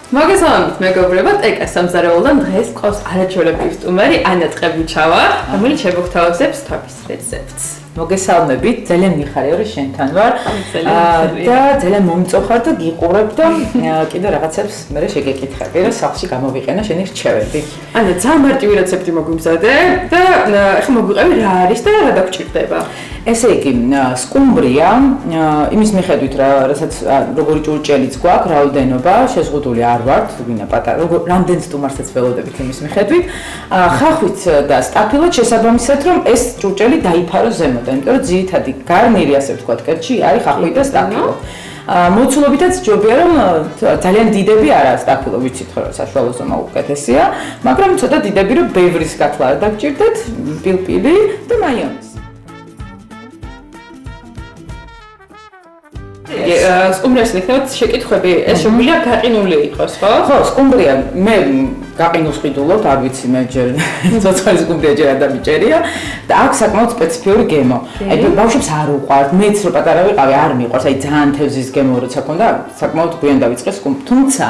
მოგესალმებით მეგობრებო, ტეკა სამზარეულოდან დღეს ყავს არაჩვეულებრივი სტუმარი ანა ტყებიჩავა, რომელიც შემოგთავაზებს თავის რეცეპტს. მოგესალმებით, ძალიან მიხარია რომ შენთან ვარ და ძალიან მომწოხარ და გიყურებ და კიდე რაღაცებს მე შეგეკითხები რომ სახლში გამოვიყენო შენი რჩევები. ანა ძალიან მარტივი რეცეპტი მოგვიმზადე და ახლა მოგვიყევი რა არის და რა დაგჭირდება. ესე იგი, სკუმბრია, იმის მიხედვით რასაც როგორი ჭურჭელიც გვაქვს, რაოდენობა, შეზღუდული არ ვართ, ვინა პატარა, რამდენ სტუმარსაც ველოდებით იმის მიხედვით. ხახვით და სტაფილოთ შესაბამისად, რომ ეს ჭურჭელი დაიფარო ზემოდან, იმიტომ რომ ძირითადი გარნირი, ასე ვთქვათ, კერძში არის ხახვი და სტაფილო. მოცულობითაც ჯობია რომ ძალიან დიდები არა სტაფილო, ვიცით რომ საშუალო ზომა უკეთესია, მაგრამ ცოტა დიდები რომ ბევრის გათვლა არ დაგჭირდეთ, პილპილი და მაიონეზი. სკუმბრიას ნახეთ შეკითხვები, ეს შეგვიძლია გაყინული იყოს, ხო? ხო, სკუმბრია მე გაყინულს ყიდულობ, არ ვიცი მე ჯერ ცოცხალი სკუმბრია ჯერ არ დამიჭერია და აქვს საკმაოდ სპეციფიური გემო. აი ბავშვებს არ უყვართ, მეც რო პატარა ვიყავი არ მიყვარს, აი ძალიან თევზის გემო როცა ქონდა, საკმაოდ გვიან დავიწყე სკუმბრია. თუმცა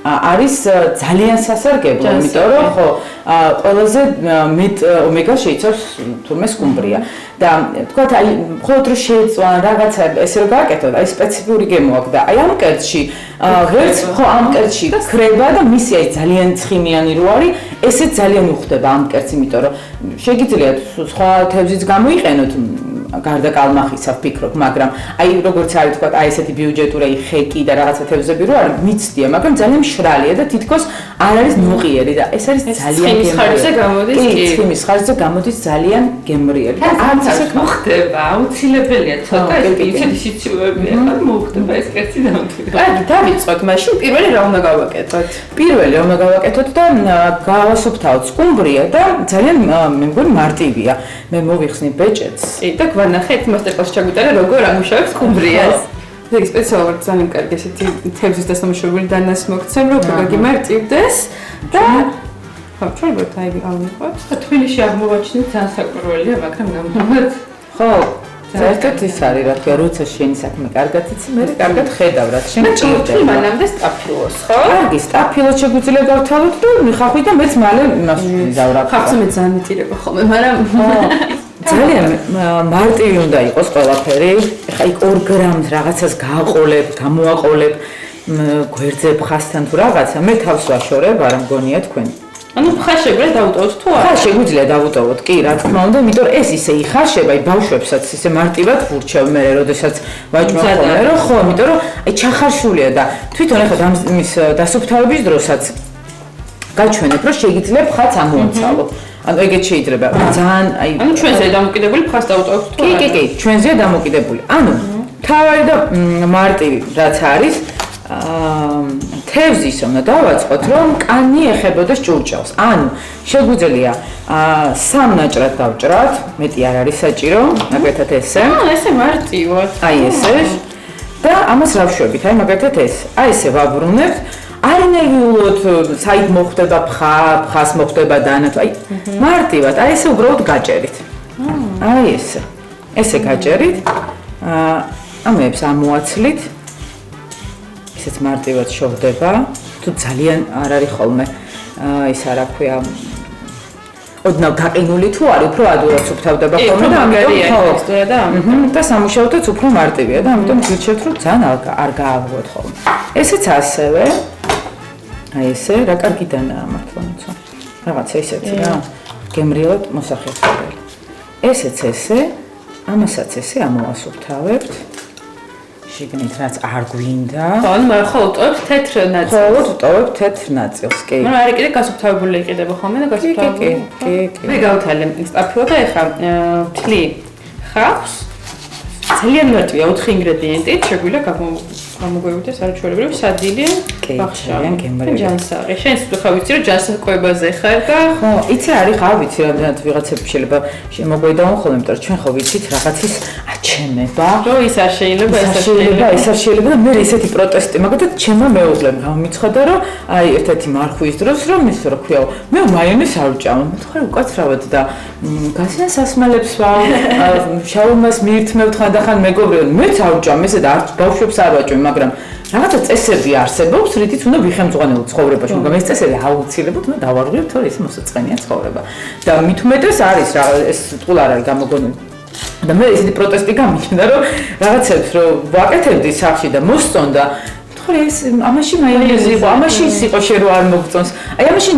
არის ძალიან სასარგებლო, იმიტომ რომ ხო ყველაზე მეტ ომეგა შეიცავს თურმე სკუმბრია და თქვათ აი მხოლოდ რომ შეეწვან რაღაცა ესე რომ გააკეთოთ, აი სპეციფიური გემო აქვს და აი ამ კერძში ღერც ხო ამ კერძში ქრება და მისი აი ძალიან ცხიმიანი რო არის, ესეც ძალიან უხდება ამ კერძს, იმიტომ რომ შეგიძლიათ სხვა თევზიც გამოიყენოთ გარდა კალმახისა ვფიქრობ, მაგრამ აი როგორც არის თქვა, აი ესეთი ბიუჯეტური აი ხეკი და რაღაცა თევზები რო არის მიცდია, მაგრამ ძალიან მშრალია და თითქოს არ არის ნუღიერი და ეს არის ძალიან გემრიელი. ხარჯზე გამოდის კი. ცხიმის ხარჯზე გამოდის ძალიან გემრიელი. და არც ასე მოხდება, აუცილებელია ცოტა ისეთი სიცივეები ახლა მოხდება ეს კერძი დამთვიდა. აი დავიწყოთ მაშინ პირველი რა უნდა გავაკეთოთ? პირველი უნდა გავაკეთოთ და გავასუფთავოთ სკუმბრია და ძალიან მე მგონი მარტივია. მე მოვიხსნი ბეჭედს. კი და გვანახეთ მასტერკლასში ჩაგვიტანა როგორ ამუშავებს სკუმბრიას. ეგ სპეციალურად ძალიან კარგი ესეთი თევზის დასამუშავებელი დანას მოგცემ, რომ გაგიმარტივდეს და ხო, შეიძლება აი ავიღოთ. თბილისში აღმოვაჩინეთ ძალიან საკურველია, მაგრამ ნამდვილად ხო, საერთოდ ის არის, რა თქმა უნდა, როცა შენი საქმე კარგად იცი, მე კარგად ხედავ, რა შენ ჭირდება. მანამდე სტაფილოს, ხო? კარგი, სტაფილოს შეგვიძლია გავთავოთ და ხახვი და მეც მალე იმას ვიზავრებ. ხახვზე მე ძალიან მიტირება ხოლმე, მაგრამ ძალიან მარტივი უნდა იყოს ყველაფერი. ეხა იქ 2 გრამს რაღაცას გააყოლებ, გამოაყოლებ, გვერდზე ფხასთან თუ რაღაცა, მე თავს ვაშორებ, არ მგონია თქვენ. ანუ ფხა შეგვიძლია დავუტოვოთ თუ არა? ხა შეგვიძლია დავუტოვოთ, კი, რა თქმა უნდა, იმიტომ რომ ეს ისე იხარშება, აი ბავშვებსაც ისე მარტივად ვურჩევ მე, როდესაც ვაჭმევ ხოლმე, რომ ხო, იმიტომ რომ აი ჩახარშულია და თვითონ ეხლა იმის დასუფთავების დროსაც გაჩვენებ, რომ შეიძლება ფხაც ამოაცალო. ანუ ეგეც შეიძლება. ძალიან აი ანუ ჩვენზე დამოკიდებული ფხას დავუტოვოთ თუ არა? კი, ჩვენზეა დამოკიდებული. ანუ თავარი და მარტივი რაც არის, თევზის უნდა დავაწყოთ, რომ კანი ეხებოდეს ჭურჭელს. ანუ შეგვიძლია 3 ნაჭრად დავჭრათ, მეტი არ არის საჭირო, მაგალითად ესე. ესე მარტივად. აი ესე. და ამას რა ვშვებით? აი მაგალითად ეს. აი ესე ვაბრუნებთ. არ ნერვიულად საით მოხდება ფხას მოხდება დანა, აი მარტივად, აი ესე უბრალოდ გაჭერით. აი ესე. ესე გაჭერით. ამებს ამოაცლით. ისეც მარტივად შოვდება. თუ ძალიან არ არის ხოლმე ის არა ქვია ოდნავ გაყინული თუ არის, უფრო ადურად სუფთავდება ხოლმე და ამიტომ ხო და და სამუშაოთაც უფრო მარტივია და ამიტომ გიჩვენებთ რომ ძალიან არ გააღვოთ ხოლმე. ესეც ასევე აი ესე რა კარგი დანაა მართლა მოცო. რაღაცა ისეთი რა გემრიელად მოსახერხებელი. ესეც ესე, ამასაც ესე ამოვასუფთავებთ. შიგნით რაც არ გვინდა. ხო, ანუ მე ხო ვტოვებ თეთრ ნაწილს. ხო, ვტოვებ თეთრ ნაწილს, კი. მაგრამ არის კიდე გასუფთავებული იყიდება ხოლმე და გასუფთავებული. კი. მე გავთვალე სტაფილო და ეხა ვთლი ხავს. ძალიან მარტივია 4 ინგრედიენტით, შეგვიძლია გამოგვივიდეს არაჩვეულებრივი სადილე, ბახშა, ჯანსაღი. შენც ხა ვიცი რომ ჯანსაღკვებაზე ხარ და ხო, იცი არის ხა ვიცი რამდენად ვიღაცები შეიძლება შემოგვედაონ ხოლმე, იმიტომ რომ ჩვენ ხო ვიცით რაღაცის გაჩემება. რომ ის არ შეიძლება, ეს არ შეიძლება და მე ესეთი პროტესტი, მაგათაც ჩემმა მეუღლემ გამიცხადა, რომ აი ერთ-ერთი მარხვის დროს რომ ის რა ქვია, მე მაიონეზს არ ვჭამ. მე თქვა უკაცრავად და გასიან სასმელებს ვარ, შაურმას მიირთმევთ ხანდახან მეგობრებთან. მეც არ ვჭამ ესე და არც ბავშვებს არ ვაჭვი, მაგრამ რაღაცა წესები არსებობს, რითიც უნდა ვიხემძღვანელო ცხოვრებაში, მაგრამ ეს წესები აუცილებლად უნდა დავარღვიოთ, თორე ეს მოსაწყენია ცხოვრება. და მით უმეტეს არის რა ეს სიტყვა არ არის გამოგონილი. და მე ესეთი პროტესტი გამიჩნდა, რომ რაღაცებს რომ ვაკეთებდი სახში და მოსწონდა, თორე ეს ამაში მაიონეზი იყო, ამაში ის იყო შე რო არ მოგწონს. აი ამაში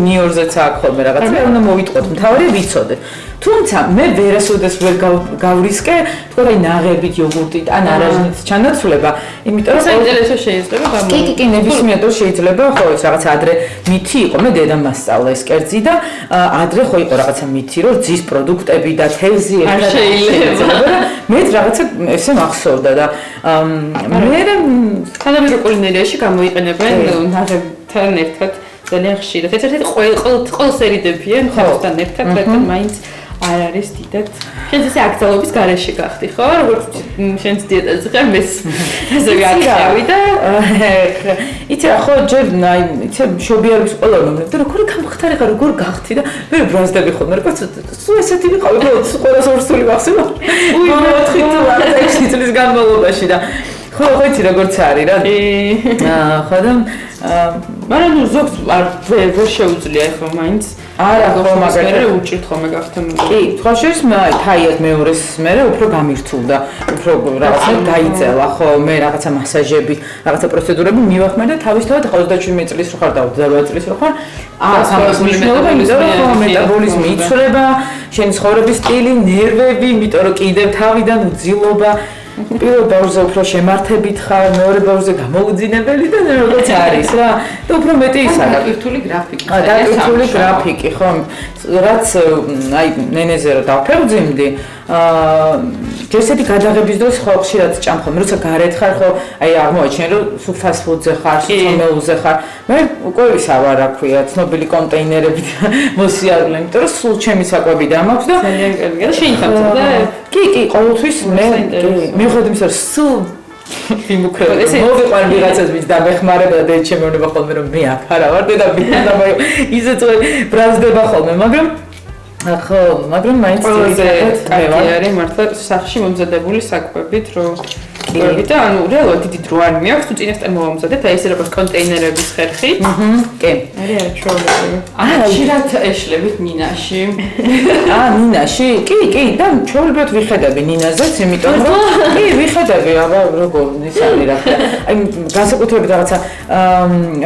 ნიორზეც აქვს ხოლმე რაღაცა, უნდა მოვიტყოთ, მთავარია ვიცოდე. თუმცა მე ვერასოდეს ვერ გავრისკე, თქო რა ნაღებით, იოგურტით, ან არაჟნით ჩანაცვლება, იმიტომ რომ საინტერესო შეიძლება გამოიგო. კი, ნებისმიერ დროს შეიძლება, ხო, ეს რაღაც ადრე მითი იყო, მე დედამ მასწავლა ეს კერძი და ადრე ხო იყო რაღაცა მითი, რომ ძის პროდუქტები და თევზი არ შეიძლება. მე რაღაცა ესე მახსოვდა და მე თანამედროვე კულინარიაში გამოიყენებენ ნაღებთან ერთად ძალიან ხშირად. ერთ-ერთი ყოველ სერიდებიან ხალხთან ერთად, რადგან მაინც არ არის დიდად. შენ ესე აკრძალობის გარეშე გახდი, ხო? როგორც შენს დიეტაზე ხარ, მეც ესე გაქცევი და იცი რა, ხო, ჯერ აი, იცი შობი არის ყველა მომენტი და როგორ გამხდარი ხარ, როგორ გახდი და მე ბრაზდები ხოლმე, რა სულ ესეთი ვიყავი, ხო, ყველას ორსული ვახსენო. უი, 4 წლის განმავლობაში და ხო, იცი როგორც არის რა. ხო და მაგრამ ზოგს ვერ შეუძლია ახლა მაინც არა ხო მაგალითად უჭირთ ხოლმე გახთემული. კი, თქვა შეის თაიად მეორეს მერე უფრო გამირთულდა, უფრო რაღაცა დაიწელა ხო, მე რაღაცა მასაჟები, რაღაცა პროცედურები მივახმე და თავისთავად 27 წლის რო ხარ და 28 წლის რო ხარ, ამას მნიშვნელობა იმიტომ რომ მეტაბოლიზმი იცვლება, შენი ცხოვრების სტილი, ნერვები, იმიტომ რომ კიდევ თავიდან უძილობა პირველ ბავშვზე უფრო შემართებით ხარ, მეორე ბავშვზე გამოუძინებელი და როგორც არის რა. და უფრო მეტი ის არის. დაკირთული გრაფიკი. დაკირთული გრაფიკი, ხო. რაც აი ნენეზე რა დავფერმძიმდი, ჯერსეთი გადაღების დროს ხო ხშირად ჭამ ხოლმე, როცა გარეთ ხარ, ხო, აი აღმოაჩენ რომ სულ ფასტ ფუდზე ხარ, სუპერმარკეტზე ხარ. მე უკვე ვისავა რა ქვია, ცნობილი კონტეინერებით მოსიარულე, იმიტომ რომ სულ ჩემი საკვები დამაქვს და ძალიან კარგია. შეინახავთ და კი, ყოველთვის მე მივხვდი იმის რომ სულ ვიმუქრებ. მოვიყვარ ვიღაცას ვინც დამეხმარება და ჩემეუნება ხოლმე რომ მე აქ არა ვარ და მე ისეც ბრაზდება ხოლმე, მაგრამ მაინც კარგი არის მართლა სახში მომზადებული საკვებით, რომ და ანუ რეალურად დიდი დრო არ მეაქვს, თუ წინასწარ მოვამზადეთ, აი ესე როგორც კონტეინერების ხერხი. კი. არის ჩვეულებრივი. ხშირად ეშლებით ნინაში. ნინაში? კი, და ჩვეულებრივად ვიხედები ნინაზეც, იმიტომ რომ კი, ვიხედები, აბა როგორ ის არის რა. აი განსაკუთრებით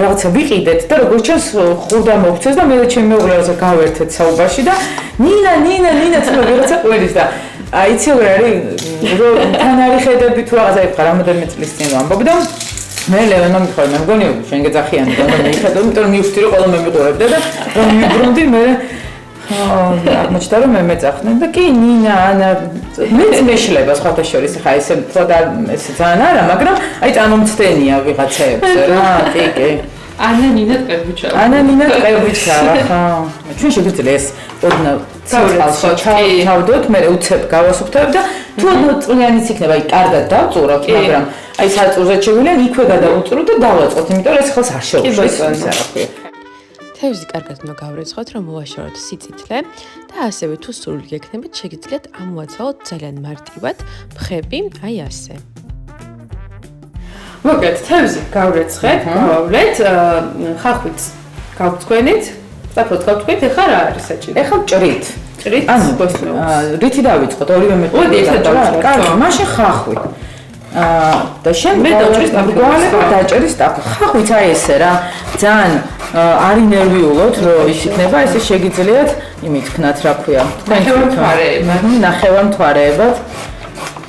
რაღაცა ვიყიდეთ და როგორც ჩანს ხურდა მოგცეს და მე და ჩემი მეუღლე რაღაცა გავერთეთ საუბარში და ნინა თქმა ვიღაცა ყვირის და იცი რა არის რომ თან არის ხედები თუ რაღაცა იფხარ რამოდენიმე წლის წინ ვამბობ და მე ლევანმა მიხარ მე მგონი შენ გეძახიანი და მე მიხედავ იმიტომ რომ მივხვდი რომ ყველა მე მიყურებდა და რომ მიბრუნდი მე აღმოჩნდა რომ მე მეძახდნენ და კი ნინა ანა მეც მეშლება სხვათა შორის ხა ესე თოდა ესე ძალიან არა მაგრამ აი წარმომცდენია ვიღაცებს რა კი ანა ნინა ტყებუჩა ხო ჩვენ შეგვიძლია ეს ოდნა ჩავდოთ მე უცებ გავასუფთავებ და თუ ოდნა წლიანიც იქნება აი კარგად დავწურავთ მაგრამ აი საწურზე შეგვიძლია იქვე გადავუწურო და დავაწყოთ იმიტომ რომ ეს ხელს არ შეუშვეს თევზი კარგად უნდა გავრეცხოთ რომ მოვაშოროთ სიცითლე და ასევე თუ სრული გექნებით შეგიძლიათ ამოვაცალოთ ძალიან მარტივად ფხები აი ასე მოგეთ თევზი გავრეცხეთ გავავლეთ ხახვით გავწვენით საფრთხე გავწვენით ეხლა რა არის საჭირო ეხლა ჭრით ანუ რითი დავიწყოთ ორივე მეთოდი მოდი ეხლა დავიწყოთ კარგი მაშინ ხახვით და შენ მე დაჭრის დაჭრის ხახვით აი ესე რა ძალიან არ ინერვიულოთ რომ ის იქნება ესე შეგიძლიათ იმით ქნათ რა ქვია ნახევარ მთვარეებად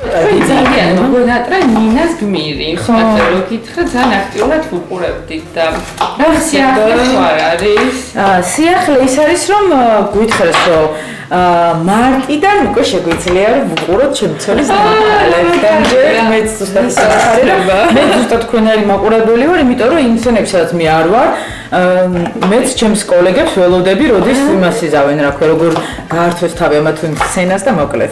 ძალიან მოგონატრა ნინას გმირი ხოთა რო გითხრა ძალიან აქტიურად ვუყურებდით და რა სიახლე არ არის სიახლე ის არის რომ გვითხრეს რომ მარტიდან უკვე შეგვიძლია რომ ვუყუროთ ჩემცოლის ლეფტენჯერ მეც ზუსტად საერთოდ მე ზუსტად თქვენარი მაყურებელი ვარ იმიტომ რომ იმ სცენებში სადაც მე არ ვარ მეც ჩემს კოლეგებს ველოდები როდის იმას იზავენ რა ქვია როგორ გაართვეს თავი ამა თუ იმ სცენას და მოკლედ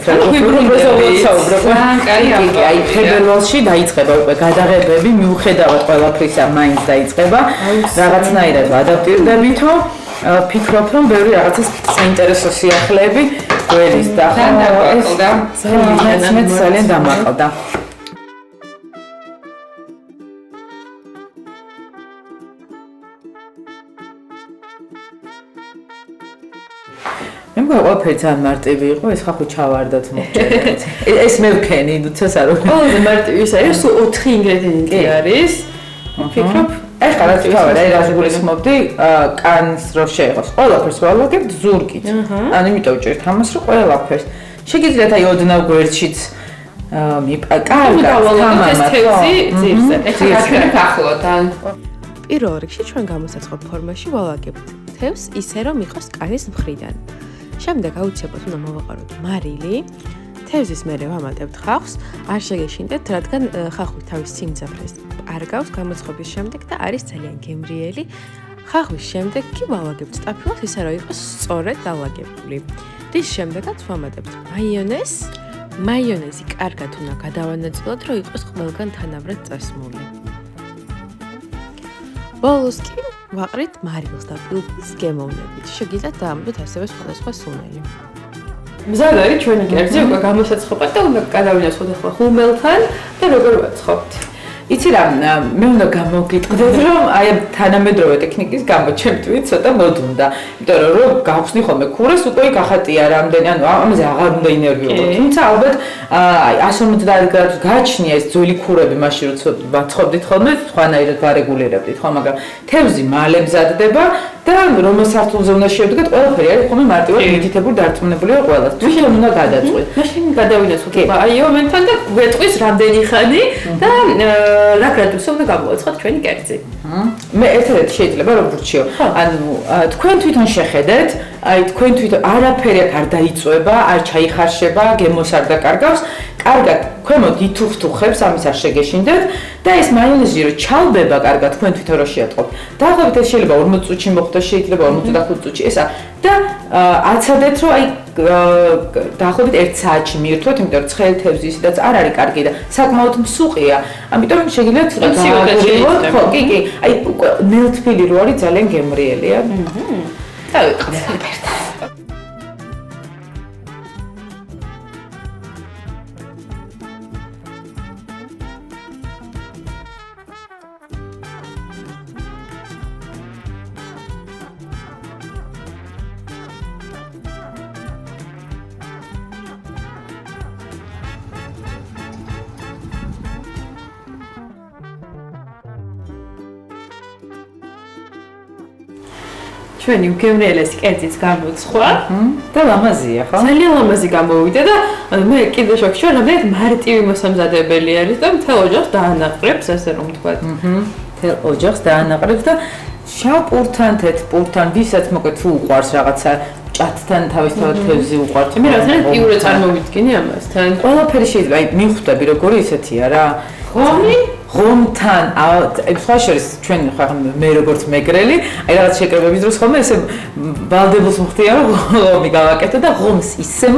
აი ფებერვალში დაიწყება უკვე გადაღებები მიუხედავად ყველაფრისა მაინც დაიწყება რაღაცნაირად ადაპტირდებითო ფიქრობ რომ ბევრი რაღაცის საინტერესო სიახლეები გველის და მე ძალიან დამაყავდა მე მგონი ძალიან მარტივი იყო ეს ხახო ჩავარდათ მოჭერეთ ეს მე ვქენი თუცას არ ვქენი ყველაზე მარტივი ის არის 4 ინგრედიენტი არის ვფიქრობ ეხლა რაც ვთავარ აი რას გულისხმობდი კანს რო შეიღოს ყველაფერს ვალაგებთ ზურგით ანუ იმიტომ ვჭერთ ამას რომ ყველაფერს შეგიძლიათ აი ოდნავ გვერდშიც კარგად ეს თევზი ძირზე ეხლა რა გახლოთ ან პირველ რიგში ჩვენ გამოსაწყობ ფორმაში ვალაგებთ თევზს ისე რომ იყოს კანის მხრიდან შემდეგ აუცილებლად უნდა მოვაყაროთ მარილი თევზის მერე ვამატებთ ხახვს არ შეგეშინდეთ რადგან ხახვი თავის სიმძაფრეს არგავს გამოცხობის შემდეგ და არის ძალიან გემრიელი ხახვის შემდეგ კი ვავაგებთ სტაფილოს ისე რომ იყოს სწორედ დალაგებული რის შემდეგაც ვამატებთ მაიონეზი კარგად უნდა გადავანაწილოთ რომ იყოს ყველგან თანაბრად წასმული ბოლოს კი ვაყრით მარილს და პილპილს გემოვნებით შეგიძლიათ დაამატოთ ასევე სხვადასხვა სუნელი მზად არის ჩვენი კერძი უკვე გამოსაცხობად და უნდა გადავინაცვლოთ ახლა ხუმელთან და როგორ ვაცხობთ იცი რა მე უნდა გამოგიტყდეთ რომ აი თანამედროვე ტექნიკის გამო ჩემ თვით ცოტა მოდუნდა იმიტომ რომ გავხსნი ხოლმე ქურას უკვე გახატია რამდენი ანუ ამაზე აღარ უნდა ინერვიულობ თუმცა ალბათ აი 150 გრადუს გააჩნია ეს ძველი ქურები მაშინ როცა ვაცხობდით ხოლმე სხვანაირად ვარეგულირებდით ხო მაგრამ თევზი მალე მზადდება და რომელ სართულზე უნდა შევდგეთ ყველაფერი არის ხოლმე მარტივად მითითებული დარწმუნებულია ყველას თვითონ უნდა გადაწყვეტ მაშინ გადავინაცვლოთ აი მომენტთან და ვეტყვის რამდენი ხანი და რა გრადუსზე უნდა გამოვაცხოთ ჩვენი კერძი მე ერთადერთი შეიძლება რომ ვრჩიო ანუ თქვენ თვითონ შეხედეთ აი თქვენ თვითონ არაფერი არ დაიწובה არ ჩაიხარშება გემოს არ დაკარგავს კარგად ქვემოთ ითუხთუხებს ამის არ შეგეშინდეთ და ეს მაიონეზი რო ჩალბება კარგად თქვენ თვითონ რო შეატყობთ დაახლოებით ეს შეიძლება 40 წუთში მოხდეს შეიძლება 45 წუთში ესა და აცადეთ რომ აი დაახლოებით 1 საათში მიირთვეთ იმიტომ რომ ცხელი თევზი ისედაც არ არის კარგი და საკმაოდ მსუყია ამიტომ შეგიძლიათ ცოტა ხო კი აი ნელთბილი რო არის ძალიან გემრიელია და ვიყავთ ჩვენი უგემრიელესი კერძიც გამოცხვა და ლამაზია ხო? ძალიან ლამაზი გამოვიდა და მე კიდე შოქში ვარ, რამდენად მარტივი მოსამზადებელი არის და მთელ ოჯახს დაანაყრებს, ასე რომ ვთქვა. მთელ ოჯახს დაანაყრებს და შავ პურთან, თეთრ პურთან, ვისაც მოკლედ თუ უყვარს რაღაცა ჭათთან თავისთავად თევზი უყვართ. მე რაღაცნაირად პიურე წარმოვიდგინე ამასთან. ყველაფერი შეიძლება, აი მიხვდები როგორი ისეთია რა. ღომთან, სხვა შორის ჩვენ ხარ მე როგორც მეგრელი, აი რაღაც შეკრებების დროს ხოლმე ესე ვალდებულს ვხდია რომ ღომი გავაკეთო და ღომს ისე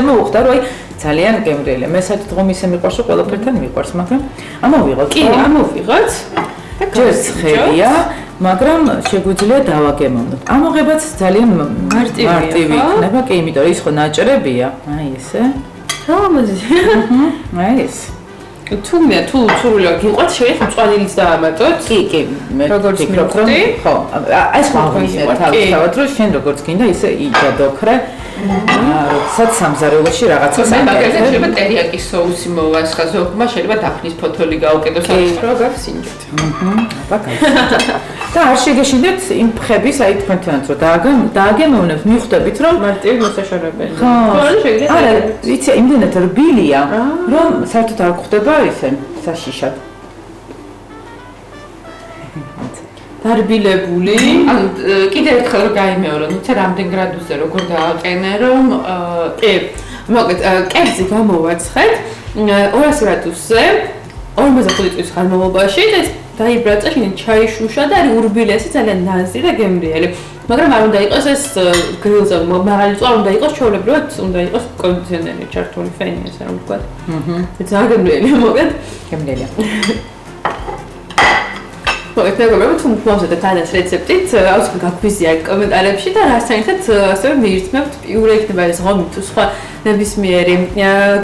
მოუხდა რომ აი ძალიან გემრიელია. მე საერთოდ ღომი ისე მიყვარს რომ ყველაფერთან მიყვარს, მაგრამ ამოვიღოთ. კი, ამოვიღოთ. ჯერ ცხელია, მაგრამ შეგვიძლია დავაგემოვნოთ. ამოღებაც ძალიან მარტივი იქნება, კი, იმიტომ რომ ის ხო ნაჭრებია. აი ესე. ლამაზი. აი ეს. თუ სურვილი გიყვართ, შეიძლება მწვანილიც დაამატოთ. კი, მე ვფიქრობ, რომ ხო, ეს ხავია თავისთავად, რომ შენ როგორც გინდა, ისე იჯადოქრე. როდესაც სამზარეულოში რაღაცას მაგალითად შეიძლება ტერიაკის соуსი მოვასხა ზოგმა, შეიძლება დაფნის ფოთოლი გაუკეთო საკუთრო გასინჯოთ. და არ შეგეშინდეთ იმ ფხების, აი თქვენთანაც რომ დააგემოვნებთ, მიხვდებით რომ მარტივი მოსაშორებელი. ხო, არა, იცი, იმდენად რბილია, რომ საერთოდ არ გვხვდება ისე საშიშად. დარბილებული. ანუ კიდევ ერთხელ რომ გაიმეორო, ნუ ცე რამდენ გრადუსზე როგორ დააყენე, რომ კი, მოკლედ კერძი გამოვაცხეთ 200 გრადუსზე 45 წუთის განმავლობაში და დაიბრაცა, შენ ჩაიშუშა და არის ურბილესი, ძალიან ნაზი და გემრიელი. მაგრამ არ უნდა იყოს ეს გრილზე მაღალი წვა, უნდა იყოს ჩვეულებრივად, უნდა იყოს კონდიციონერი ჩართული ფენი, ასე რომ ვთქვა. ძალიან გემრიელია, მოკლედ. გემრიელია. მოგეთმობ თუ მოგვზადეთ ანას რეცეპტით, აუცილებლად გაგვიზიარეთ კომენტარებში და რასთან ერთად ასევე მიირთმევთ პიურე იქნება ეს ღომი თუ სხვა ნებისმიერი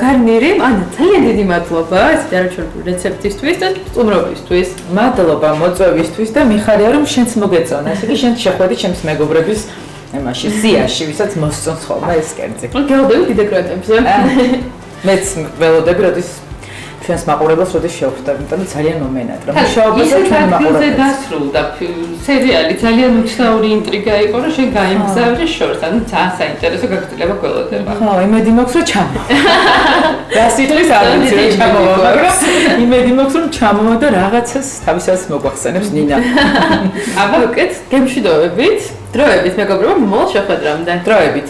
გარნირი. ანა, ძალიან დიდი მადლობა ესეთი არაჩვეულებრივი რეცეპტისთვის და სტუმრობისთვის. მადლობა მოწვევისთვის და მიხარია რომ შენც მოგეწონა. ესე იგი შენ შეხვედი ჩემს მეგობრების ემაში სიაში, ვისაც მოსწონს ხოლმე ეს კერძი. გელოდები დიდ ეკრანებზე. მეც ველოდები, როდის ჩვენს მაყურებელს როდის შევხვდები, იმიტომ რომ ძალიან მომენატრა. მუშაობაზე ჩვენ მაყურებელს დასრულდა სერიალი, ძალიან უცნაური ინტრიგა იყო, რომ შენ გაიმგზავრე შორს, ანუ ძალიან საინტერესო გაგრძელება გველოდება. ხო, იმედი მაქვს რომ ჩამო. გასიტყვის არ ვიცი რომ ჩამოვა, მაგრამ იმედი მაქვს რომ ჩამოვა და რაღაცას თავისას მოგვახსენებს ნინა. აბა, უკეთ, გემშვიდობებით, დროებით მეგობრებო, მოვალ შეხვედრამდე. დროებით.